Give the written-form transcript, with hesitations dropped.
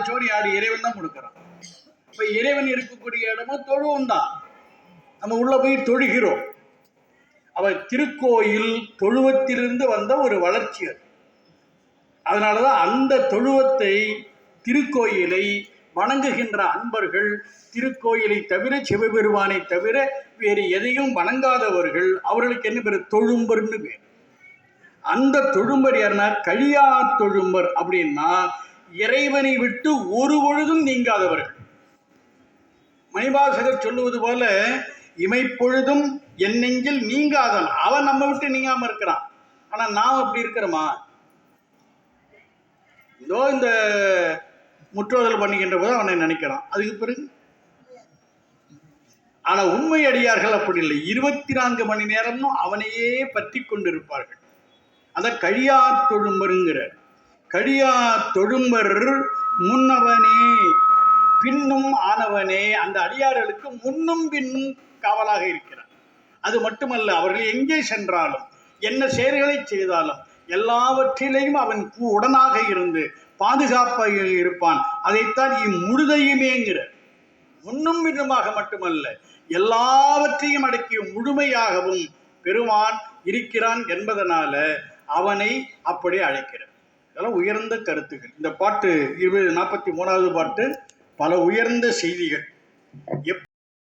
சோறு யாரு? இறைவன் தான் கொடுக்குறான். இப்ப இறைவன் இருக்கக்கூடிய இடமும் தொழுவம் தான். நம்ம உள்ள போய் தொழுகிறோம். அவர் திருக்கோயில் தொழுவத்திலிருந்து வந்த ஒரு வளர்ச்சி அது. அதனாலதான் அந்த தொழுவத்தை, திருக்கோயிலை வணங்குகின்ற அன்பர்கள், திருக்கோயிலை தவிர, சிவபெருமானை தவிர வேறு எதையும் வணங்காதவர்கள், அவர்களுக்கு என்ன பேர்? தொழும்பர்னு பேர். அந்த தொழும்பர் யாருன்னா கழியா தொழும்பர். அப்படின்னா இறைவனை விட்டு ஒரு பொழுதும் நீங்காதவர்கள். மணிவாசகர் சொல்லுவது போல, இமைப்பொழுதும் என் நெஞ்சில் நீங்காதான். அவன் நம்ம விட்டு நீங்காம இருக்கிறான். ஆனா நாம் அப்படி இருக்கிறோமா? இதோ இந்த முற்றோதல் பண்ணுகின்ற போது அவனை நினைக்கிறான், அதுக்கு பிறகு. ஆனா உண்மை அடியார்கள் அப்படி இல்லை. 24 மணி நேரமும் அவனையே பற்றி கொண்டிருப்பார்கள். அத கழியா தொழும்பருங்கிற. கழியா தொழும்பர் முன்னவனே பின்னும் ஆனவனே. அந்த அடியார்களுக்கு முன்னும் பின்னும் காவலாக இருக்கிறார். அது மட்டுமல்ல, அவர்கள் எங்கே சென்றாலும், என்ன செயல்களை செய்தாலும், எல்லாவற்றிலையும் அவன் உடனாக இருந்து பாதுகாப்பாக இருப்பான். அதைத்தான் இம்முழுதையுமேங்கிற. முன்னும் பின்னுமாக மட்டுமல்ல, எல்லாவற்றையும் அடக்கிய முழுமையாகவும் பெருமான் இருக்கிறான் என்பதனால அவனை அப்படி அழைக்கிறார். இதெல்லாம் உயர்ந்த கருத்துக்கள். இந்த பாட்டு 43வது பாட்டு பல உயர்ந்த செய்திகள்.